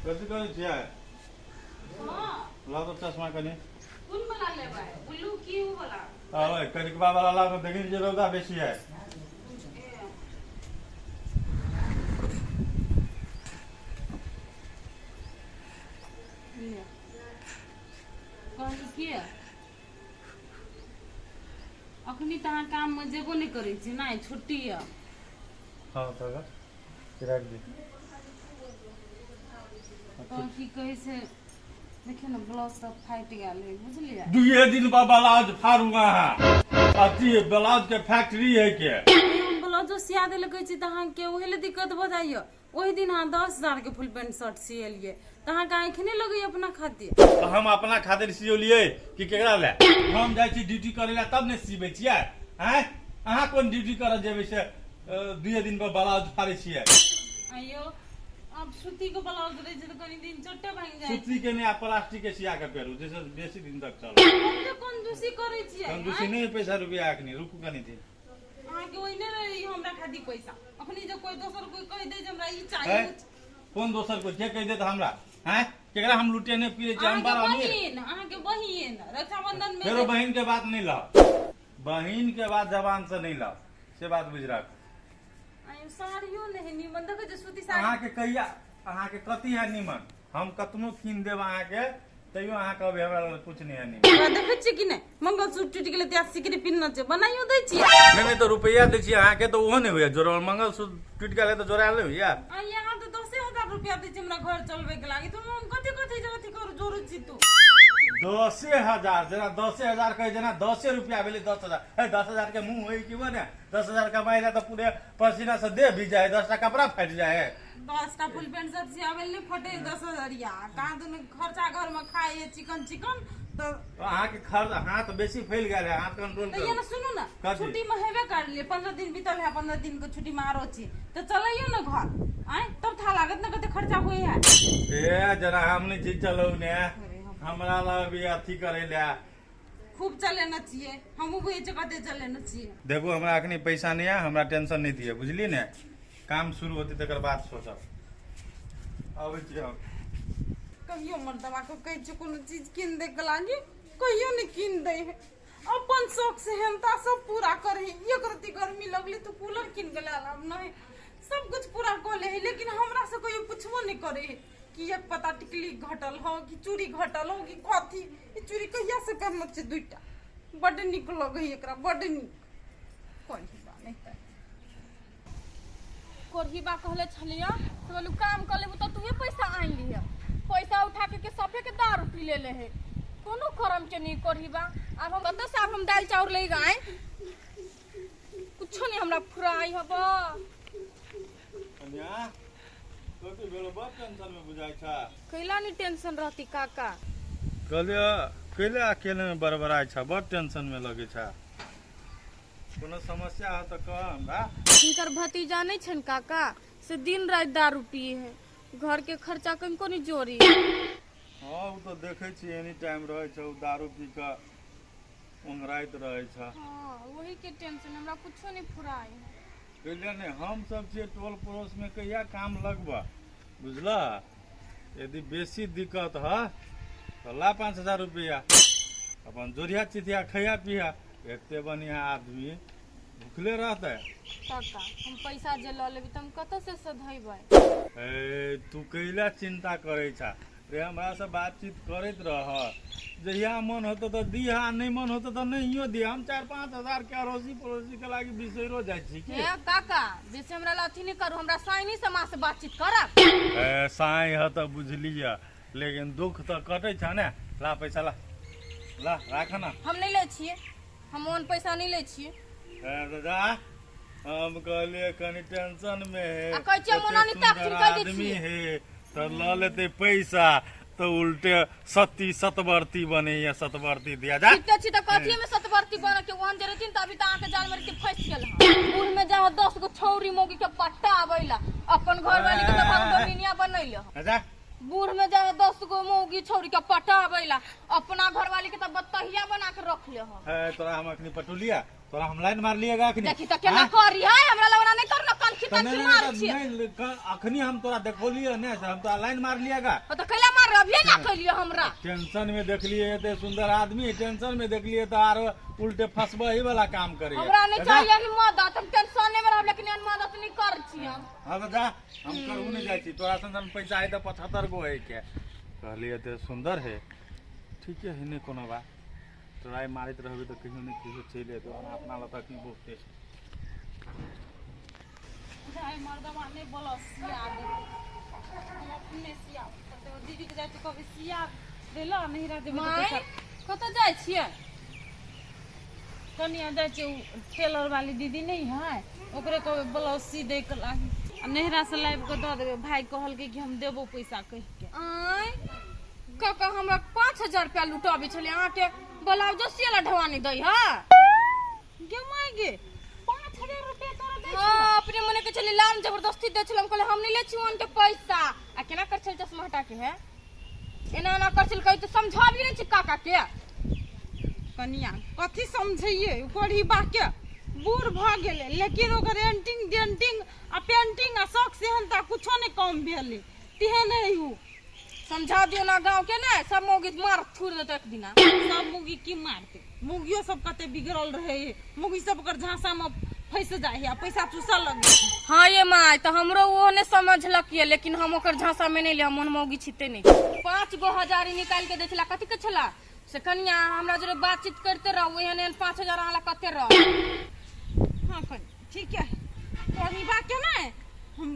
कथी कहै छियै? हां ला तो चश्मा कनी। कौन वाला लेबै? ब्लू की उ वाला? ओए कनिकबा वाला ला तो देखी जे रौदा बेसी है। कहली कि अखनी त अहाँ काम में जेबो नहीं करै छी ना, छुट्टी है। हां तो रख दी। तो की कहे से देखिए ना ब्लाउज सब फाट गेल है, बुझलिए? दुए दिन बा ब्लाउज फाड़ूंगा है। अथी ब्लाउज के फैक्ट्री है के? हम ब्लाउज सिया देले कहै छी त अहाँ के ओहे ले दिक्कत भ जाइए। ओही दिन अहाँ 10,000 के फुल पैंट शर्ट सियलिए त अहाँ के आंख नहीं लगै अपना खातिर? तो हम अपना खातिर सियोलिए कि केकरा ले? हम जाय छी ड्यूटी करे ला तब ने सिबै छियै। हैं अहाँ कोन ड्यूटी करे जेबै से दुए दिन पर ब्लाउज फाड़ै छियै? अयो अब सूती के ब्लाउज रहे छै त कनी दिन चोटे भांग जाय। सूती के नहीं प्लास्टिक के सिया के पेरू जैसे बेसी दिन तक चल। हम त कंजूसी करै छियै। कंजूसी नहीं पैसा रुपया अखनी रुकू कनी थी। अहाँ के ओइने रही हमरा खातिर पैसा। अखनी जे कोई दोसर कोई कह दे जे हमरा ई चाहिए। कौन दोसर को के कह दे त हमरा? हैं केकरा हम लुटे नहीं पीरे छी हम बड़ा अमीर। अहाँ के बहिन रक्षाबंधन में फेरो बहन के बात नहीं ला। बहन के बात जबान से नहीं ला। से बात बुझ रख। आयो साड़ियो नहीं निमन देखे जे सूती साड़ी। अहाँ के कहिया अहाँ के कथी है निमन? हम कतनो कीन देब अहाँ के तैयो अहाँ कहबे हमरा लग कुछ नहीं है निमन। हमरा देखे छी कि नहीं मंगलसूत्र टूट गेले त सिकरी पिन्ना छै बनाइयो दै छी। नहीं तो रुपया दे छी अहाँ के तो ओहो नहीं होया जोड़ मंगलसूत्र टूट गेल तो जोड़ा ले होया। आ यहाँ तो 10,000 रुपया दै छी हमरा घर चलबे के लागि। तुम हम कथि कथि जति करू जोरू छी तू? 10,000 जना 10,000 कहे जना 10 रुपया भेले 10,000। है 10,000 के मुंह होई कि बने 10,000 कमाइला तो पूरे पसीना से दे भी जाए 10 टा कपड़ा फट जाए। 10 का फुल पैंट सब सियावेल नहीं फटे 10,000 कहाँ दुनु खर्चा घर में खाए चिकन चिकन तो अहाँ के खर्च हाथ बेसी फैल गेल है हाथ कंट्रोल तो ये ना सुनो ना छुट्टी में हेबे कर लिए 15 दिन बीतल है 15 दिन को छुट्टी में आरो छी तो चलाइयो ना घर आए तब था लागत ना कते खर्चा होई है। ए जरा हम नहीं चीज चलो ने हमरा ला भी अथी करे ले खूब चले न चाहिए हमहु भी जगह चले न चाहिए। देखो हमरा अखनी पैसा नहीं है हमरा टेंशन नहीं दिए बुझली ने काम शुरू होती तकर बाद सोचब। आबै छी हम कहियो मर्दवा को कह छ कोनो चीज किन दे के लागी कहियो नहीं किन दे है अपन शौक से हेमता सब पूरा करे एक रति गर्मी लगली तो कूलर किन के लाब नहीं सब कुछ पूरा कर ले लेकिन हमरा से कोई पूछबो नहीं करे कि एक पता टिकली घटल हो कि चूड़ी घटल हो कि कथी ई चूड़ी कहिया से करना छै दुइटा बड निक लगे एकरा बड निक कोही बा नहीं त कोरहीबा कहले छलिया से बोलू काम कर लेबू तो तूहे पैसा आन लिया पैसा उठा के सफे के दारू पी ले है कोनो करम के नहीं कोरहीबा। अब हम कत से हम दाल चाउर ले गए कुछो नहीं हमरा फुराई हबा कन्या कथी भेलो बड़ टेंशन में बुझाय छा कैला नहीं टेंशन रहती काका कैले अकेले में बड़बड़ाय छा बड़ टेंशन में लगे छा कोनो समस्या हो तो कह हमरा। इनकर भतीजा नहीं छन काका से दिन रात दारू पिए है घर के खर्चा कनको नहीं जोड़ी। हां वो तो देखे छी एनी टाइम रहे छ दारू पी के उंगराइत रहे छ। हां वही के टेंशन हमरा कुछो नहीं फुराई है कैले ने हम सब जे टोल पड़ोस में कहिया काम लगबा बुझला यदि बेसी दिक्कत है तो ला 5,000 रुपया अपन जोरिया चिथिया खैया पिया एते बढ़िया आदमी भूखले रहते। काका हम पैसा जे ल लेबी त हम कत से सधैबै? ए तू कैला चिंता करे छा रे हमरा से बातचीत करत रह जहिया मन होतो तो दिहा नहीं मन होतो तो नहियो दिहा हम 4-5 हजार के अड़ोसी पड़ोसी के लागी बिसैरो जाय छी की। हे काका जैसे हमरा ला अथी नहीं करू हमरा साइनी से मां से बातचीत करब। ए साई ह त बुझलिया लेकिन दुख तो कटे छ ने ला पैसा ला ला राख ना हम नहीं ले छिए हम ओन पैसा नहीं ले छिए। दादा हम कहलिए कनी टेंशन में है आ कहै छियै मोना नहीं ताक कह दै आदमी छिए है तो ल लेते पैसा तो उल्टे सती सतवर्ती बने या सतवर्ती दिया जा ठीक छी त कथी में सतवर्ती बन के वन जे रहथिन त अभी त आके जाल में के फंस गेल ह दूर में जा 10 गो छौरी मोगी के पट्टा आबैला अपन घरवाली के त भगदमिनिया बनैले जा बूढ़ में जा 10 गो मोगी छौरी के पट्टा आबैला अपना घरवाली के त बतहिया बना के रख ले ह। है तोरा हम अखनी पटुलिया तोरा हम लाइन मार लिएगा अखनी देखी तो केना करी है हमरा लगना नहीं करना कनखी तो तक मार छी अखनी हम तोरा देखोलिए ने से हम तोरा लाइन मार लिएगा तो कैला मार अभी ना कलियो हमरा टेंशन में देख लिए एते सुंदर आदमी टेंशन में देख लिए तो आर उल्टे फसबा ही वाला काम करे हमरा नहीं चाहिए कि मदद हम टेंशन में रहब लेकिन मदद नहीं कर छी हम हां तो जा हम करू नहीं जाई छी तोरा संग पैसा है तो 75 गो है के कहलिए ते सुंदर है ठीक है नहीं कोनो बा ट्राई मारित रहबे तो कहियो नहीं कहियो चले तो अपना लता की बोलते जाए मर्दवा नहीं बोलो सिया दे हम अपने सिया तो दीदी के जाए तो कभी सिया देला नहीं रह देबे माय तो कत जाय छियै कनिया जाय छै टेलर वाली दीदी नहीं है ओकरे को ब्लाउज सी दे के लागी आ नहिरा से लाइव के दे देबे भाई कहल कि हम देबो पैसा कह के आय काका हमरा 5000 रुपया लुटाबे छले अहाँ के ब्लाउज सियला ढवानी दई हां गे माय गे 5000 रुपया तोरा दे हां अपने मने के चली लान जबरदस्ती दे छलम कहले हम नहीं ले छी उनके पैसा आ केना कर छल चश्मा हटा के है एना ना कर छल कहि तो समझाबी नहीं छी काका के कनिया कथी समझिए पढ़ी बाके बूढ़ भ गेले लेकिन ओकर एंटिंग डेंटिंग आ पेंटिंग आ शौक सेहनता कुछो नहीं कम भेले तिहे नहीं हु समझा दियो ना गांव के ना सब मोगी मार थूर देते एक दिना सब मुगी की मारते मुगियो सब कते बिगड़ल रहे मुगी सब कर झांसा में फंस जाए है पैसा चूसा लग जाए हाँ ये माय तो हमरो वो ने समझलक ये लेकिन हम ओकर झांसा में नहीं ले मन मोगी छिते नहीं 5 गो हजार निकाल के देछला कथि के छला से कनिया हमरा जरे बातचीत करते रहो एहन 5000 आला कते रह हां कन ठीक है पढ़ी बा के ना हम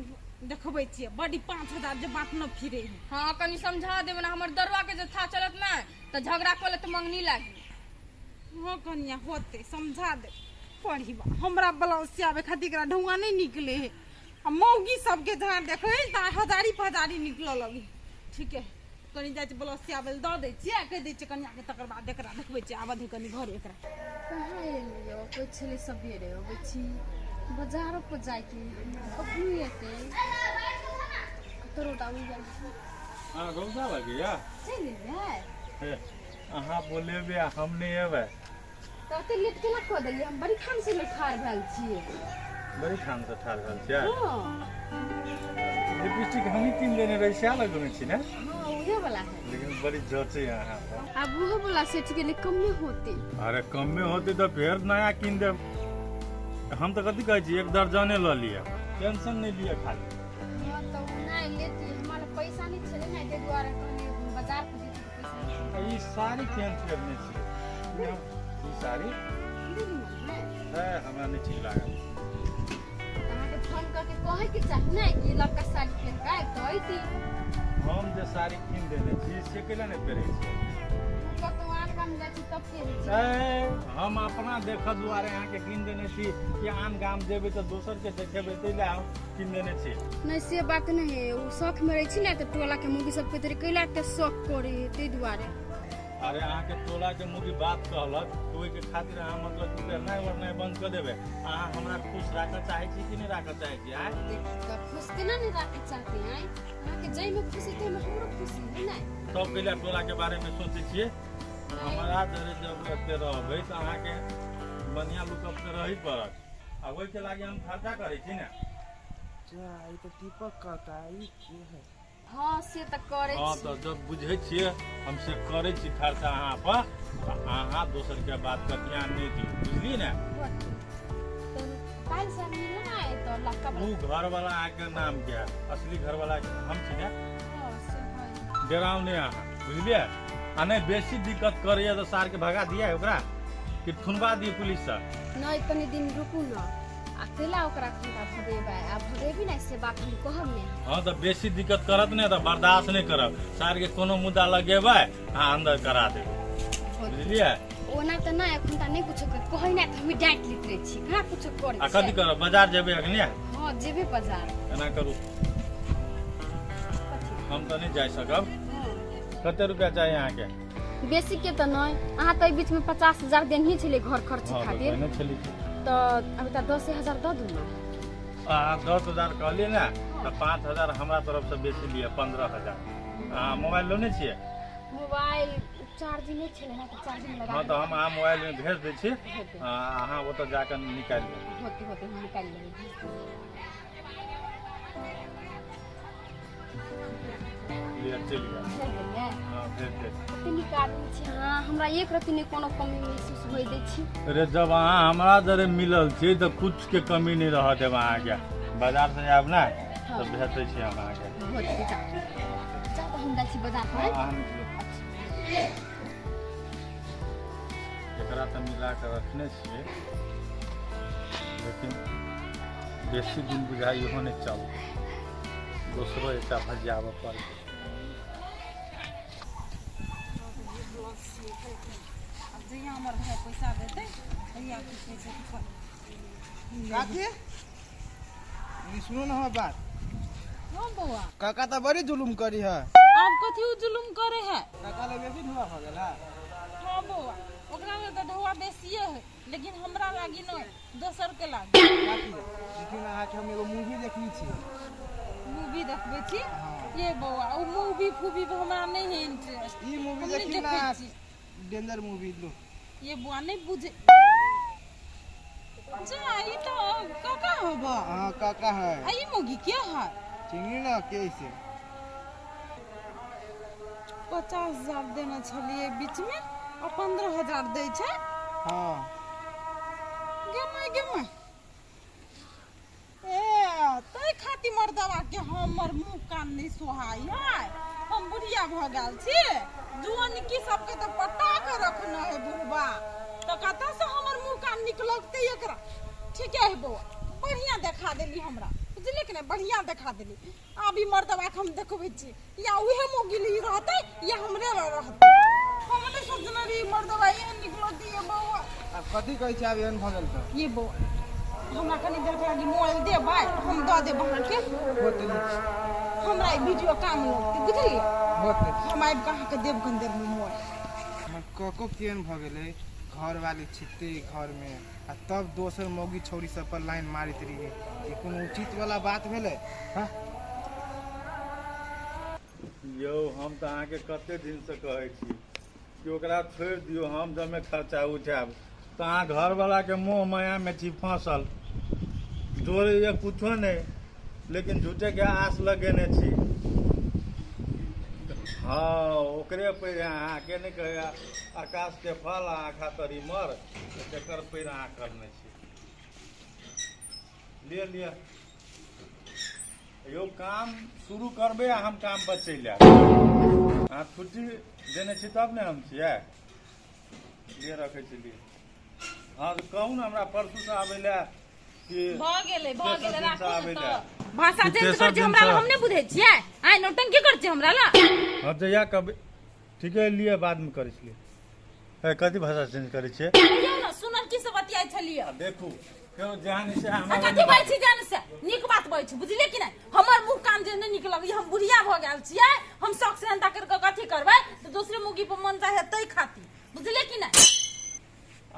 देखबै छियै बड़ी 5000 जे बात न फिरे है हाँ कनी समझा देबे ना हमर दरवा के जे था चलत ना तो झगड़ा कर ले तो मंगनी लागी हां कनिया होते समझा दे पढ़ी बा हमरा ब्लाउज सियाबे खातिर करा ढुंगा नहीं निकले है आ मौगी सबके जहां देखै त हजारी पजारी निकल लगी ठीक है कनी जाय छै ब्लाउज सियाबे द दे छियै कह दे छै कनिया के तकर बाद एकरा देखबै छै आबे कनी घर एकरा कहाँ एलियो कोई छले सबेरे अबै छी बाजारो पर जाय के अपनी एते तोरो दाऊ जाय छी हां गौसा लगे या चल ले अहाँ बोले बे हम नहीं एबे तो ते लेट केना क देली हम बड़ी खान से ठार भेल छी बड़ी खान से ठार भेल छियै हां लिपस्टिक हम ही किन देने रही श्या लगने छी ना हां उहे वाला है लेकिन बड़ी जचे यहाँ पर अब वो वाला सेट के लिए कम में होते अरे कम में होते तो फिर नया किन दे हम तो कथी कहै छी एक दर्जने ल लिया टेंशन नहीं लिया खाली हां तो नहीं लेती हमारा पैसा नहीं छले ना दे द्वारा कहने बाजार पे जेती पैसा ई सारी चेंज करने छी ई सारी है हमरा नहीं ठीक लागल अहाँ फोन करके कहे के चाहि ना कि लड़का साड़ी पहन के कहती हम जे साड़ी किन देने छी से केला नहीं पहरे छी कतवान काम जाय छी तब पहन हम अपना देख दुआरे यहाँ के किन देने छी कि आन गाम जेबे तो दोसर के देखेबे तै ले हम किन देने छी नहीं से बात नहीं है वो शौक में रही छी ना तो टोला के मुगी सब के तरी कैला के शौक करे ते दुआरे अरे अहाँ के टोला के मुगी बात कहलक तो ओइ के खातिर अहाँ मतलब कि नहीं वरना बंद कर देबे अहाँ हमरा खुश राखऽ चाहै छी कि नहीं राखऽ चाहै छी आय देखा खुश केना नहीं रखे चाहते हैं अहाँ के जई में खुशी ते में हमरो खुशी है ना सब के लिए टोला के बारे में सोचे छिए हमारा जरे जब एते रहबै त अहाँ के बढ़िया लुक अप से रही पड़त आ ओइ के लागि हम खर्चा करै छी ना जा ई तो दीपक काका ई के है हां से त करे हां छी तो जब बुझै छिए हम से करै छी खर्चा अहाँ पर अहाँ दोसर के बात पर ध्यान नहीं दी बुझली ना तो काल से मिलना है तो लक्का वो घर वाला आके नाम क्या असली घर वाला हम छी ना हां से है डराव नहीं अहाँ बुझलिए आ नहीं बेसी दिक्कत करिए तो सार के भगा दिया है ओकरा कि थुनवा दिए पुलिस से नहीं तनी दिन रुकू ना अकेला ओकरा खंडा भगेबा आ भगेबी ना से बात हम कहब ने हाँ तो बेसी दिक्कत करत नहीं तो बर्दाश्त नहीं करब सार के कोनो मुद्दा लगेबे आ अंदर करा देबे बुझलिए ओना त ना एखन त नहीं कुछ कर कहै ना त हम डांट लित रहे छी कहाँ कुछ करे आ कथी करब बाजार जेबे अखनी हां जेबे बाजार एना करू हम तो नहीं जा सकब कते रुपया चाहिए यहाँ के बेसी के त नहीं अहाँ त बीच में 50000 देन ही छले घर खर्च हाँ, खातिर तो चली तो अभी त 10000 द दूँ ना 10,000 कहलिए ना तो 5,000 हमारा तरफ से बेसी लिए 15,000 मोबाइल लोने छिए मोबाइल चार्जिंग नहीं छले ना तो चार्जिंग लगा हाँ तो हम अहाँ मोबाइल में भेज दै छी अहाँ ओतऽ जाकर निकालि लेबै होते होते हम निकाल लेंगे लिअ चलि गेल हाँ भेज दे कते निकाल छी हां हमरा एक रति ने कोनो कमी महसूस होई दै छी अरे जब अहाँ हमरा जरे मिलल छी तऽ कुछ के कमी नहीं रह देब अहाँके बाजार से आयब ना तो भेज दै छी हम अहाँके होते जा तो हम जाइ छी बाजार पर अहाँ निकलू एकरा तऽ मिला कऽ रखने छियै लेकिन बेसी दिन बुझाइ इहो नहि चल दोसरो एकटा भजियाबऽ पड़तै अब जहिया हमर भाई पैसा देते तहिया की कहै छै काकी ये सुनो ना हमार बात हां बौआ काका तो बड़ी जुलुम करी है अब कथी उ जुलुम करे है काका ले बेसी धुआ भ गेला हां बौआ ओकरा ले तो ढौआ बेसिए है लेकिन हमरा लागी नहीं दोसर के लागी काकी लेकिन अहाँ के हम एगो मूवी देखली छी मूवी देखबे छी ये बौआ उ मूवी फूवी पे हमरा नहीं है इंटरेस्ट ई मूवी हम नहीं देखी ना देखै छी। डेंजर मूवी लो ये बुआ नहीं बुझे जा ई तो काका होबा हां काका है आई मोगी क्या है चिंगी ना कैसे 50,000 देना छलिए बीच में और 15,000 दे छै हां गे माय ए तै खाती मर्दवा के हमर मुंह कान नहीं सोहाई है हम बुढ़िया भ गेल छी जुआन की सबके तो पटा के रखना है बुढ़वा तो कतऽ से हमर मुंह कान निकलते एकरा ठीक है बौआ बढ़िया देखा देली हमरा बुझली कि नहीं बढ़िया देखा देली अभी मर्दवा के हम देखबै छी या उहे मोगिली रहते या हमरे रहते हम तो सोचना रही मर्दवा ये निकलती है बौआ अब कथी कहै छै आब एहन भ गेल त ये बौआ हमरा कनी देर के मोबाइल दे भाई हम दऽ देब अहाँके होत नहीं हमरा ई वीडियो काम लगतै बुझलियै होत नहीं हम आबि कऽ अहाँके देब कनी देर में मोबाइल हमर कको केहन भ गेलै घर वाली छिते घर में आ तब दोसर मौगी छौरी सब पर लाइन मारित रहिए ई कोनो उचित वाला बात भेलै हां यौ हम तऽ अहाँके कते दिन से कहै छी कि ओकरा छोड़ि दियौ हम जमे खर्चा उठायब तऽ अहाँ घरवला के मोह माया में छी फंसल जोड़ैए कुछो नहीं लेकिन झूठे के आस लगेने छी हाँ ओकरे पैर अहाँ के नहीं कहे आकाश के फल अहाँ खातर मर तेकर पैर अहाँ करने छी लिअ यो काम शुरू करबे आ हम काम पर चलि आयब अहाँ छुट्टी देने छी तब ने हम छियै लिए रखै छी लिए हाँ तो कहू ने हमरा परसू से आबै लए कि भ गेलै राखू आबै ने लए तऽ भाषा चेंज तेसर कर जे हमरा दिन ला से- हम नहीं बुझै छियै आइ नौटंकी कर छै हमरा ला हाँ जहिया कहबै ठीके लिए बाद में करै छलियै कथी भाषा चेंज करै छियै कहियौ ना सुनल की सब बतियाइ छलियै आ देखू केओ जहान से आ हमरा कथी बाजै छी जान से नीक बात बाजै छी बुझलियै कि नहीं हमर मुंह कान जे नहीं नीक लगै हम बुढ़िया भ गेल छियै हम शौक से अंता कर के कथी करबै तो दूसरे मुगी पर मन चाहे तै खाती बुझलियै कि नहीं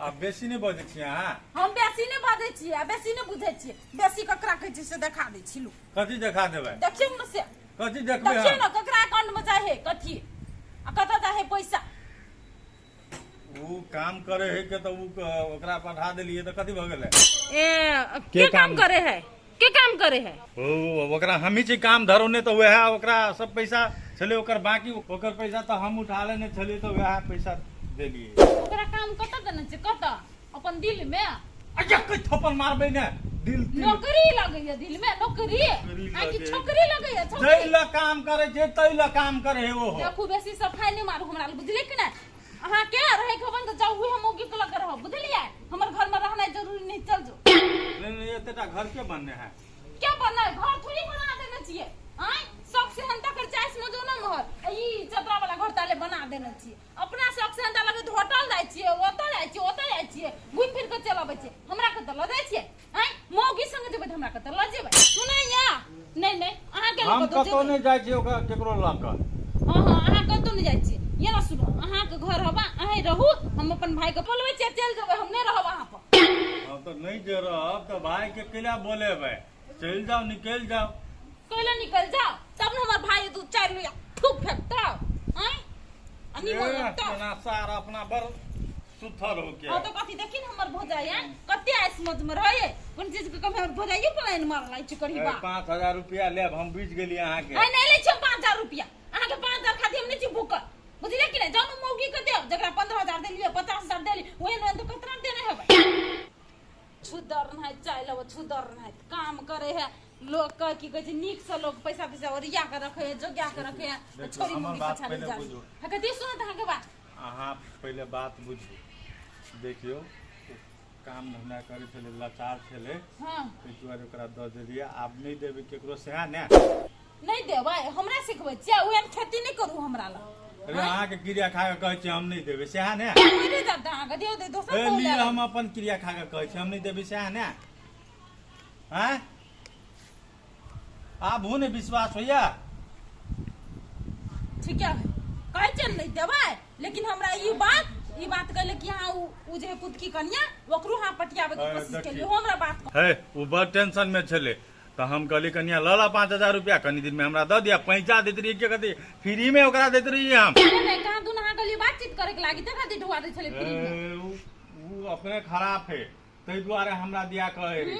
आ बेसी नहीं बजै छियै अहाँ हम बेसी नहीं बाजै छियै आ बेसी नहीं बुझै छियै बेसी ककरा कहै छी से देखा दै छी लू कथी देखा देबै देखियौ न से कथी देखबै देखियौ हम न ककरा अकाउंट में चाहे कथी आ कतऽ चाहे पैसा ऊ काम करे है के तो ओकरा पठा देलिए तो कथी भ गेलै ए के काम करे है के काम करे है ओ ओकरा हमही छी काम धरौने तो वएह ओकरा सब पैसा छले ओकर बाकी ओकर पैसा तो हम उठा लेने छलिए तो वएह पैसा देलिए ओकरा काम कतऽ देने छै कतऽ अपन दिल में अजा कई थप्पड़ मारबै ने दिल की नौकरी लगैया दिल में नौकरी आ कि छोकरी लगैया जै छोकरी ल काम करे छै तै ल काम करे है वो देखू बेसी सफाई नहीं मारू हमरा बुझलियै कि नहीं अहाँ के रहे खबन तो जाऊ हम मोगी के लग रहो बुझलियै हमर घर में रहना जरूरी नहीं चल जो लेकिन एतेटा घर के बनने है क्या बनना है घर थोड़ी बना देना चाहिए आय शौक से हंता कर चाइस में जो ना घर ई चतरा वाला घर ताले बना देना चाहिए अपना शौक से हंता लगे होटल जाय छियै ओतऽ जाय छियै घुम फिर के चलबै छियै हमरा के त ल जाय छियै आय मोगी संग जेबै त हमरा के त ल जेबै सुनैया नहीं अहाँ के हम लोग तो कतौ नहीं जाइ छी ओकरा केकरो ल क हां अहाँ कतौ नहीं जाय छियै ये ना सुनो अहाँ के घर हवा अहीं रहू हम अपन भाई के बोलबै छियै चल जेबै हम नहीं रहब अहाँ पर हम तो नहीं जे रहब तो भाई के केला बोलेबै चल जाओ निकल जाओ कैला निकल जाओ तब न हमर भाई दू चार रुपया थूक फेंकता आय निमन लगता अपना सार अपना बर सुथर हो के हाँ तो कथी देखी हमर भौजाई कते आसमत में रहे कोन चीज के कभी हमर भौजाई प्लान मारला चिकड़ी बा 5000 रुपया लेब हम बीच गेली अहाँ के नहीं ले छ 5000 रुपया अहाँ के 5000 खाती हम नहीं छी बुक बुझले कि नहीं जानो मौगी के देब जकरा 15000 देलिए 50000 देली ओहन तो कतना देने है छुदर नहीं चाइल छुदर नहीं काम करे है लोग कह की कहे नीक से लोग पैसा ओरिया के रखे है जोग्या के रखे है छोरी मुंडी पछा ले जा है कथी सुनत अहाँ के बात अहाँ पहले बात बुझू देखियो काम धंधा करे छले लाचार छले हां ताहि दुआरे ओकरा दऽ देलिए आब नहीं देबे केकरो से ने नहीं देबै हमरा सिखबै छियै ओहन खेती नहीं करू हमरा ल अरे अहाँ के क्रिया खा के कहै छी हम नहीं देबे सेहा ने नहीं जाता अहाँ के दियो दे दोसर ए को लिए ले हम अपन क्रिया खा के कहै छी हम नहीं देबे सेहा ने हैं आप हो ने विश्वास होइया ठीक है कहे चल नहीं देबै लेकिन हमरा ई बात कहले कि हां उ जे पुत की कन्या ओकरो हां पटियाबे के कोशिश केलिए हमरा बात है वो बड़ टेंशन में छले तो हम कहली कन्या लला 5000 रुपया कनी दिन में हमरा दऽ दिया पैसा देत रही के कथी फ्री में ओकरा देत रही हम नहीं कहां दुन अहाँ कहली बातचीत करे के लागी तखा दी ढुआ दे छले फ्री में वो अपने खराब है ताहि दुआरे हमरा दिया कहे रही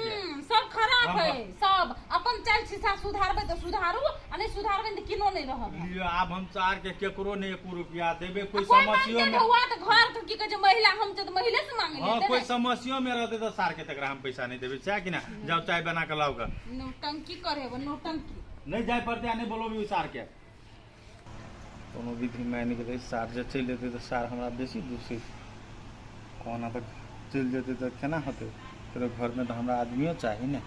सब खराब है सब अपन चाल सीसा सुधारबे तो सुधारू आ नहीं सुधारबे तो किनो नहीं रहब लियो आब हम चार के केकरो नहीं 1 रुपया देबे कोई कोई समस्या में हुआ तो घर के की कहे महिला हम तो महिले से मांगे हां लेते कोई समस्या में रहते तो सार के तकरा हम पैसा नहीं देबे चाहे कि ना जाओ चाय बना के लाओ का नौटंकी करे वो नौटंकी नहीं जाय पड़ते नहीं बोलो भी सार के कोनो विधि मान के सार जे चल जेते तो सार हमरा बेसी दूसरी कोना तक चल जेते तो केना होते तेरे घर में तो हमरा आदमियों चाहिए ना